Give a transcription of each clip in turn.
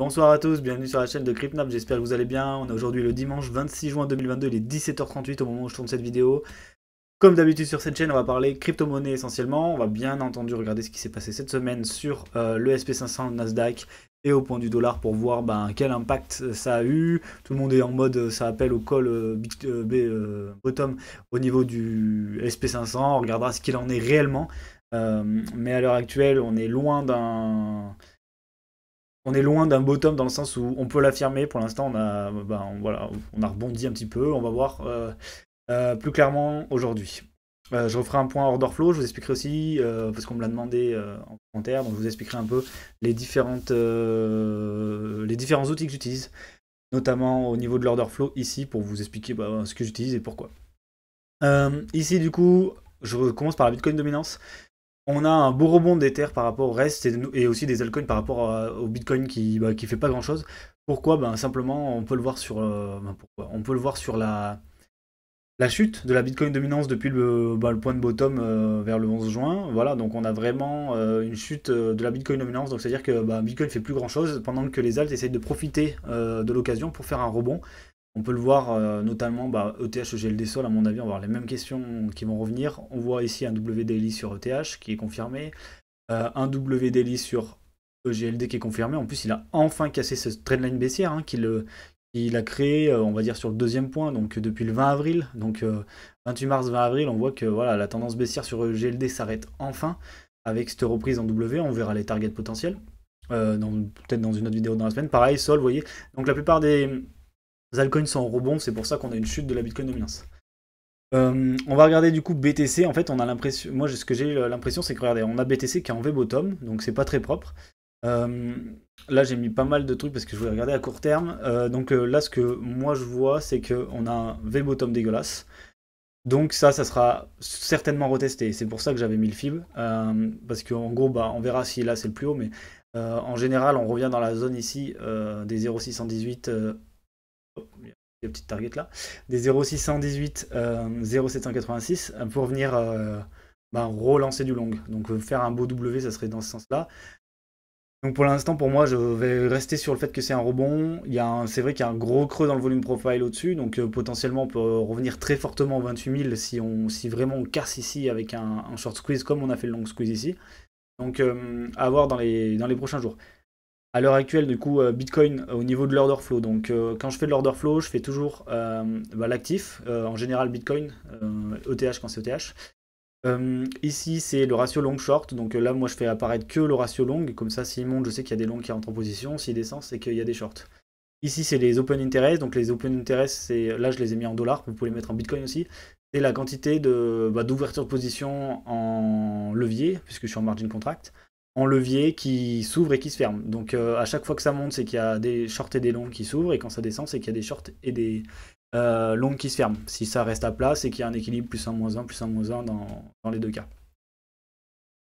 Bonsoir à tous, bienvenue sur la chaîne de CryptNap, j'espère que vous allez bien. On est aujourd'hui le dimanche 26 juin 2022, il est 17h38 au moment où je tourne cette vidéo. Comme d'habitude sur cette chaîne, on va parler crypto-monnaie essentiellement. On va bien entendu regarder ce qui s'est passé cette semaine sur le SP500, le Nasdaq et au point du dollar pour voir quel impact ça a eu. Tout le monde est en mode ça appelle au call bottom au niveau du SP500. On regardera ce qu'il en est réellement. Mais à l'heure actuelle, on est loin d'un bottom dans le sens où on peut l'affirmer. Pour l'instant, voilà, on a rebondi un petit peu. On va voir plus clairement aujourd'hui. Je referai un point order flow. Je vous expliquerai aussi, parce qu'on me l'a demandé en commentaire, donc je vous expliquerai un peu les différents outils que j'utilise, notamment au niveau de l'order flow ici, pour vous expliquer ce que j'utilise et pourquoi. Ici, du coup, je commence par la Bitcoin dominance. On a un beau rebond d'Ether par rapport au reste et aussi des altcoins par rapport au Bitcoin qui fait pas grand chose. Pourquoi? Simplement, on peut le voir pourquoi on peut le voir sur la chute de la Bitcoin dominance depuis le point de bottom vers le 11 juin. Voilà, donc on a vraiment une chute de la Bitcoin dominance. Donc c'est-à-dire que Bitcoin fait plus grand chose pendant que les alts essayent de profiter de l'occasion pour faire un rebond. On peut le voir notamment ETH, EGLD Sol, à mon avis, on va avoir les mêmes questions qui vont revenir. On voit ici un WDLI sur ETH qui est confirmé, un WDLI sur EGLD qui est confirmé. En plus, il a enfin cassé ce trendline baissière qu'il a créé, on va dire, sur le deuxième point, donc depuis le 20 avril. Donc 28 mars, 20 avril, on voit que voilà, la tendance baissière sur EGLD s'arrête enfin avec cette reprise en W. On verra les targets potentiels. Peut-être dans une autre vidéo dans la semaine. Pareil, Sol, vous voyez. Donc la plupart des altcoins sont en rebond, c'est pour ça qu'on a une chute de la Bitcoin dominance. On va regarder du coup BTC. En fait, on a l'impression, moi ce que j'ai l'impression, c'est que regardez, on a BTC qui est en V-bottom, donc c'est pas très propre. Là, j'ai mis pas mal de trucs parce que je voulais regarder à court terme. Là, ce que moi je vois, c'est qu'on a un V-bottom dégueulasse. Donc ça sera certainement retesté. C'est pour ça que j'avais mis le FIB. Parce qu'en gros, on verra si là c'est le plus haut, mais en général, on revient dans la zone ici des 0,618. Il y a des petites targets là, des 0,618, 0,786 pour venir relancer du long. Donc faire un beau W, ça serait dans ce sens-là. Donc pour l'instant, pour moi, je vais rester sur le fait que c'est un rebond. C'est vrai qu'il y a un gros creux dans le volume profile au-dessus, donc potentiellement on peut revenir très fortement aux 28 000 si vraiment on casse ici avec un short squeeze comme on a fait le long squeeze ici. Donc à voir dans les prochains jours. À l'heure actuelle, du coup, Bitcoin au niveau de l'order flow. Donc, quand je fais de l'order flow, je fais toujours l'actif. En général, Bitcoin, ETH quand c'est ETH. Ici, c'est le ratio long-short. Donc là, moi, je fais apparaître que le ratio long. Comme ça, s'il monte, je sais qu'il y a des longs qui rentrent en position. S'il descend, c'est qu'il y a des shorts. Ici, c'est les open interest. Donc, les open interest, là, je les ai mis en dollars. Vous pouvez les mettre en Bitcoin aussi. C'est la quantité d'ouverture de position en levier, puisque je suis en margin contract en levier qui s'ouvre et qui se ferme. Donc à chaque fois que ça monte, c'est qu'il y a des shorts et des longs qui s'ouvrent, et quand ça descend, c'est qu'il y a des shorts et des longs qui se ferment. Si ça reste à plat, c'est qu'il y a un équilibre plus 1, moins 1, plus 1, moins 1 dans les deux cas.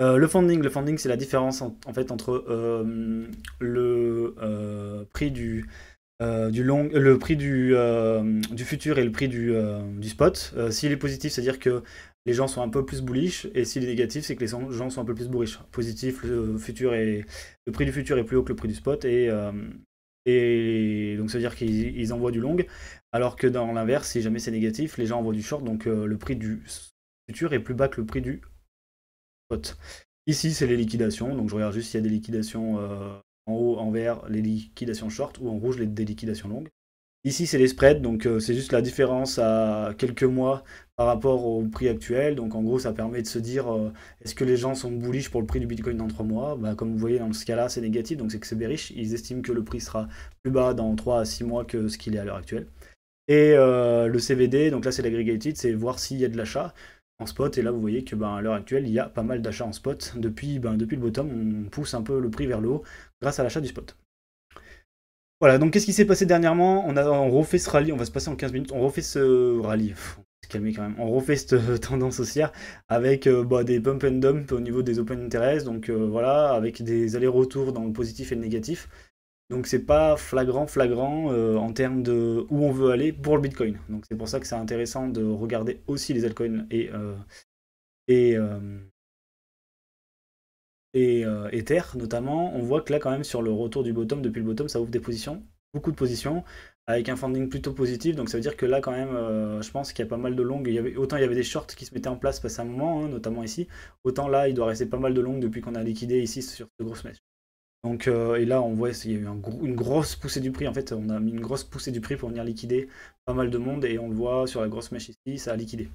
Le funding, c'est la différence en fait entre le prix le prix du futur et le prix du spot. S'il est positif, c'est-à-dire que les gens sont un peu plus bullish, et s'il est négatif, c'est que les gens sont un peu plus bullish. Positif, le prix du futur est plus haut que le prix du spot, et donc ça veut dire qu'ils envoient du long, alors que dans l'inverse, si jamais c'est négatif, les gens envoient du short, donc le prix du futur est plus bas que le prix du spot. Ici, c'est les liquidations, donc je regarde juste s'il y a des liquidations en haut, en vert, les liquidations short, ou en rouge, des liquidations longues. Ici, c'est les spreads, donc c'est juste la différence à quelques mois par rapport au prix actuel. Donc en gros, ça permet de se dire est-ce que les gens sont bullish pour le prix du Bitcoin dans 3 mois? Comme vous voyez, dans ce cas-là, c'est négatif, donc c'est que c'est bearish. Ils estiment que le prix sera plus bas dans 3 à 6 mois que ce qu'il est à l'heure actuelle. Et le CVD, donc là, c'est l'aggregated, c'est voir s'il y a de l'achat en spot. Et là, vous voyez que à l'heure actuelle, il y a pas mal d'achats en spot. Depuis le bottom, on pousse un peu le prix vers le haut grâce à l'achat du spot. Voilà, donc qu'est-ce qui s'est passé dernièrement? On refait ce rallye, on va se passer en 15 minutes, on refait ce rallye, faut se calmer quand même, on refait cette tendance haussière avec des pump and dump au niveau des open interest, donc voilà, avec des allers-retours dans le positif et le négatif. Donc c'est pas flagrant en termes de où on veut aller pour le Bitcoin. Donc c'est pour ça que c'est intéressant de regarder aussi les altcoins et et Ether notamment, on voit que là quand même sur le retour du bottom, depuis le bottom, ça ouvre des positions, beaucoup de positions, avec un funding plutôt positif, donc ça veut dire que là quand même, je pense qu'il y a pas mal de longues, autant il y avait des shorts qui se mettaient en place passé un moment, hein, notamment ici, autant là il doit rester pas mal de longues depuis qu'on a liquidé ici sur ce gros smash. Donc, et là, on voit qu'il y a eu une grosse poussée du prix. En fait, on a mis une grosse poussée du prix pour venir liquider pas mal de monde. Et on le voit sur la grosse mèche ici, ça a liquidé.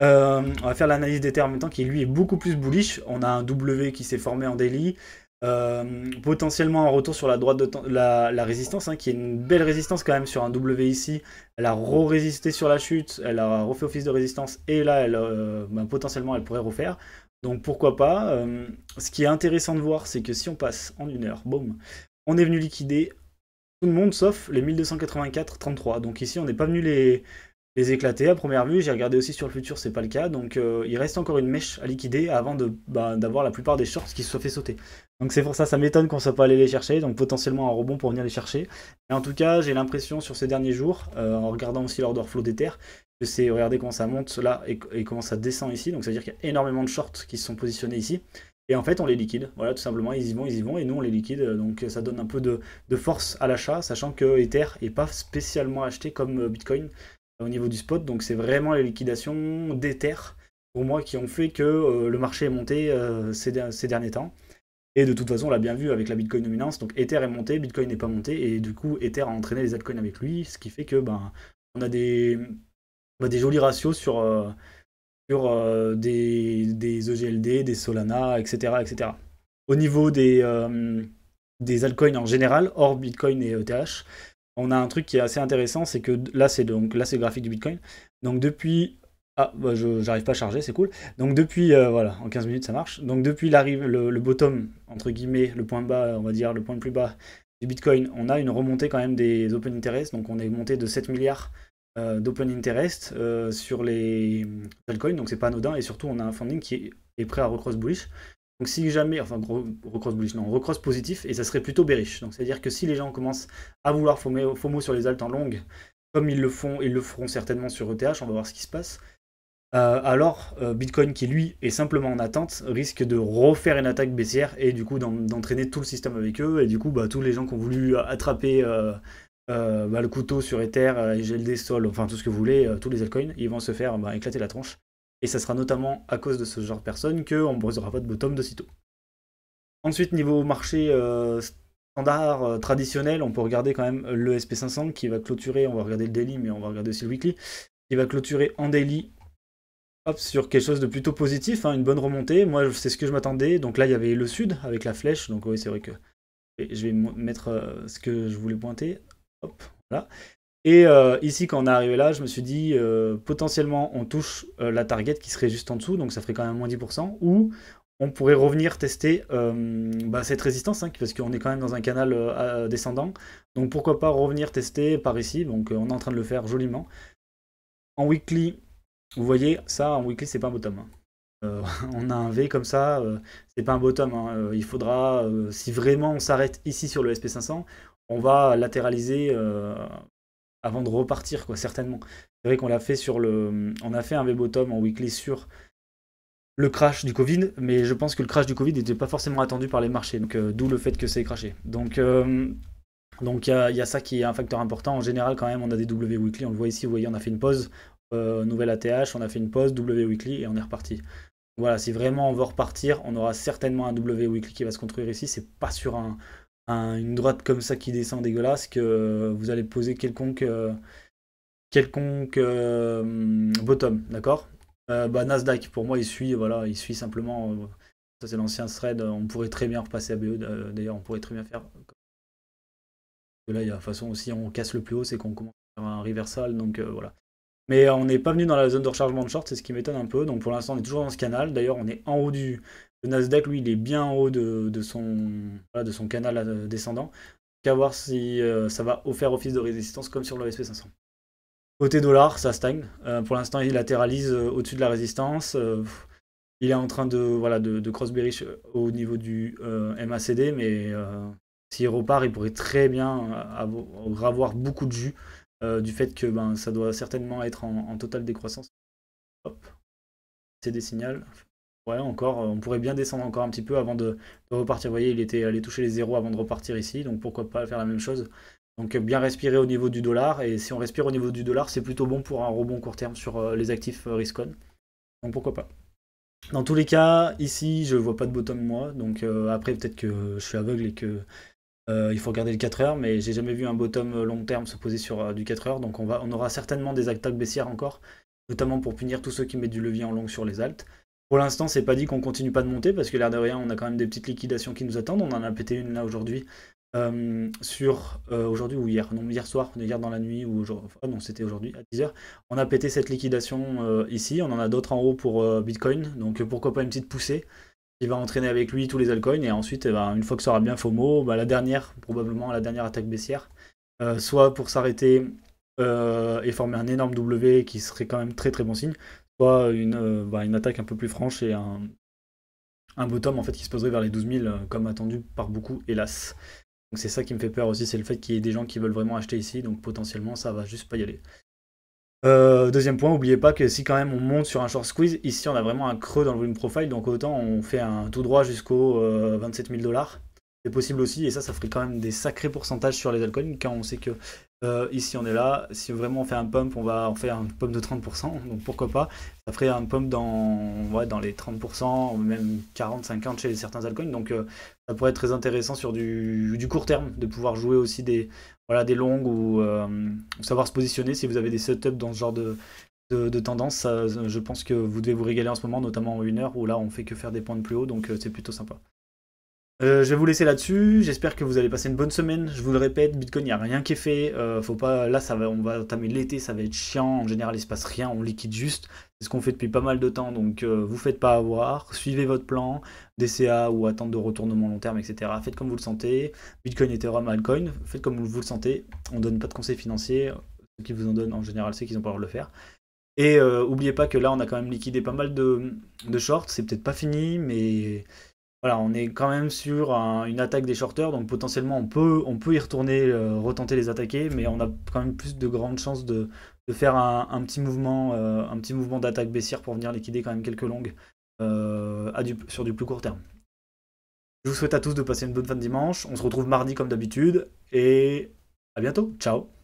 On va faire l'analyse d'Ether en même temps, qui lui est beaucoup plus bullish. On a un W qui s'est formé en daily. Potentiellement un retour sur la droite de la résistance, hein, qui est une belle résistance quand même sur un W ici. Elle a re-résisté sur la chute, elle a refait office de résistance. Et là, potentiellement, elle pourrait refaire. Donc pourquoi pas. Ce qui est intéressant de voir, c'est que si on passe en une heure, boum, on est venu liquider tout le monde sauf les 1284,33. Donc ici, on n'est pas venu les éclater à première vue. J'ai regardé aussi sur le futur, c'est pas le cas. Donc il reste encore une mèche à liquider avant d'avoir la plupart des shorts qui se soient fait sauter. Donc c'est pour ça m'étonne qu'on ne soit pas allé les chercher. Donc potentiellement un rebond pour venir les chercher. Mais en tout cas, j'ai l'impression sur ces derniers jours, en regardant aussi l'order flow d'Ether, que c'est, regardez comment ça monte là et comment ça descend ici. Donc ça veut dire qu'il y a énormément de shorts qui se sont positionnés ici. Et en fait, on les liquide. Voilà, tout simplement, ils y vont, et nous, on les liquide. Donc ça donne un peu de force à l'achat, sachant que Ether n'est pas spécialement acheté comme Bitcoin au niveau du spot. Donc c'est vraiment les liquidations d'Ether, pour moi, qui ont fait que le marché est monté ces derniers temps. Et de toute façon, on l'a bien vu avec la Bitcoin dominance. Donc Ether est monté, Bitcoin n'est pas monté. Et du coup, Ether a entraîné les altcoins avec lui. Ce qui fait que on a des jolis ratios sur des EGLD, des Solana, etc., etc. Au niveau des altcoins en général, hors Bitcoin et ETH, on a un truc qui est assez intéressant, c'est que là c'est le graphique du Bitcoin. Donc depuis... Ah, j'arrive pas à charger, c'est cool. Donc depuis, voilà, en 15 minutes ça marche. Donc depuis le bottom, entre guillemets, le point bas, on va dire, le point le plus bas du Bitcoin, on a une remontée quand même des open interest. Donc on est monté de 7 milliards d'open interest sur les altcoins, donc c'est pas anodin. Et surtout, on a un funding qui est prêt à recross bullish. Donc si jamais, enfin recross bullish, non, recross positif, et ça serait plutôt bearish. Donc c'est-à-dire que si les gens commencent à vouloir FOMO sur les alts en longue, comme ils le feront certainement sur ETH, on va voir ce qui se passe. Alors Bitcoin, qui lui est simplement en attente, risque de refaire une attaque baissière et du coup d'entraîner tout le système avec eux. Et du coup, tous les gens qui ont voulu attraper le couteau sur Ether, GLD, Sol, enfin tout ce que vous voulez, tous les altcoins, ils vont se faire éclater la tronche. Et ça sera notamment à cause de ce genre de personnes qu'on ne brisera pas de bottom de sitôt. Ensuite, niveau marché standard, traditionnel, on peut regarder quand même le SP500 qui va clôturer, on va regarder le daily, mais on va regarder aussi le weekly, qui va clôturer en daily sur quelque chose de plutôt positif, hein, une bonne remontée. Moi, c'est ce que je m'attendais. Donc là, il y avait le sud avec la flèche. Donc oui, c'est vrai que je vais mettre ce que je voulais pointer. Hop, voilà. Et ici, quand on est arrivé là, je me suis dit, potentiellement, on touche la target qui serait juste en dessous, donc ça ferait quand même moins 10%, ou on pourrait revenir tester cette résistance, hein, parce qu'on est quand même dans un canal descendant. Donc pourquoi pas revenir tester par ici, donc on est en train de le faire joliment. En weekly, vous voyez, ça, en weekly, c'est pas un bottom. Hein. On a un V comme ça, c'est pas un bottom. Hein. Il faudra, si vraiment on s'arrête ici sur le SP500, on va latéraliser avant de repartir, quoi, certainement. C'est vrai qu'on l'a fait on a fait un V-bottom en weekly sur le crash du Covid, mais je pense que le crash du Covid n'était pas forcément attendu par les marchés, donc d'où le fait que c'est crashé. Donc il y a ça qui est un facteur important. En général, quand même, on a des W weekly, on le voit ici, vous voyez, on a fait une pause, nouvelle ATH, on a fait une pause, W weekly, et on est reparti. Voilà, si vraiment on veut repartir, on aura certainement un W weekly qui va se construire ici. C'est pas sur une droite comme ça qui descend dégueulasse que vous allez poser quelconque bottom, d'accord. Nasdaq, pour moi, il suit simplement. Ça, c'est l'ancien thread. On pourrait très bien repasser à BE. D'ailleurs, on pourrait très bien faire. Là, il y a de toute façon, si on casse le plus haut, c'est qu'on commence à faire un reversal. Donc voilà. Mais on n'est pas venu dans la zone de rechargement de short, c'est ce qui m'étonne un peu. Donc pour l'instant, on est toujours dans ce canal. D'ailleurs, on est en haut du Nasdaq. Lui, il est bien en haut de son canal descendant. Qu'à voir si ça va faire office de résistance comme sur le SP500. Côté dollar, ça stagne. Pour l'instant, il latéralise au-dessus de la résistance. Il est en train de cross bearish au niveau du MACD, mais s'il repart, il pourrait très bien avoir beaucoup de jus du fait que ça doit certainement être en totale décroissance. Hop, c'est des signaux. Ouais, encore, on pourrait bien descendre encore un petit peu avant de repartir. Vous voyez, il était allé toucher les zéros avant de repartir ici, donc pourquoi pas faire la même chose. Donc bien respirer au niveau du dollar, et si on respire au niveau du dollar, c'est plutôt bon pour un rebond court terme sur les actifs risk-on. Donc pourquoi pas. Dans tous les cas, ici, je vois pas de bottom moi, donc après peut-être que je suis aveugle et que il faut regarder le 4 heures, mais j'ai jamais vu un bottom long terme se poser sur du 4 heures, donc on aura certainement des attaques baissières encore, notamment pour punir tous ceux qui mettent du levier en long sur les alts. Pour l'instant, c'est pas dit qu'on continue pas de monter, parce que l'air de rien, on a quand même des petites liquidations qui nous attendent. On en a pété une là aujourd'hui, aujourd'hui ou hier, non, hier soir, hier dans la nuit, ou aujourd'hui, non, c'était aujourd'hui à 10 heures. On a pété cette liquidation ici, on en a d'autres en haut pour Bitcoin, donc pourquoi pas une petite poussée. Il va entraîner avec lui tous les altcoins, et ensuite, eh ben, une fois que ça aura bien FOMO, bah, la dernière, probablement la dernière attaque baissière, soit pour s'arrêter et former un énorme W qui serait quand même très très bon signe, soit une attaque un peu plus franche et un bottom en fait qui se poserait vers les 12 000 comme attendu par beaucoup, hélas. Donc c'est ça qui me fait peur aussi, c'est le fait qu'il y ait des gens qui veulent vraiment acheter ici, donc potentiellement ça va juste pas y aller. Deuxième point, n'oubliez pas que si quand même on monte sur un short squeeze, ici on a vraiment un creux dans le volume profile, donc autant on fait un tout droit jusqu'aux 27 000 $. C'est possible aussi, et ça ferait quand même des sacrés pourcentages sur les altcoins, quand on sait que ici on est là, si vraiment on fait un pump, on va en faire un pump de 30%, donc pourquoi pas, ça ferait un pump dans les 30%, même 40-50 chez certains altcoins, donc ça pourrait être très intéressant sur du court terme, de pouvoir jouer aussi des longues ou savoir se positionner si vous avez des setups dans ce genre de tendance. Je pense que vous devez vous régaler en ce moment, notamment en 1 heure où là on fait que faire des points de plus haut, donc c'est plutôt sympa. Je vais vous laisser là-dessus. J'espère que vous allez passer une bonne semaine. Je vous le répète, Bitcoin, il n'y a rien qui est fait. Faut pas... Là, on va entamer l'été, ça va être chiant. En général, il se passe rien, on liquide juste. C'est ce qu'on fait depuis pas mal de temps, donc vous faites pas avoir. Suivez votre plan, DCA ou attente de retournement long terme, etc. Faites comme vous le sentez. Bitcoin, Ethereum, altcoin, faites comme vous le sentez. On donne pas de conseils financiers. Ceux qui vous en donnent, en général, c'est qu'ils ont pas le droit de le faire. Et oubliez pas que là, on a quand même liquidé pas mal de shorts. C'est peut-être pas fini, mais voilà, on est quand même sur une attaque des shorters, donc potentiellement on peut y retourner, retenter les attaquer, mais on a quand même plus de grandes chances de faire un petit mouvement d'attaque baissière pour venir liquider quand même quelques longues sur du plus court terme. Je vous souhaite à tous de passer une bonne fin de dimanche. On se retrouve mardi comme d'habitude, et à bientôt. Ciao!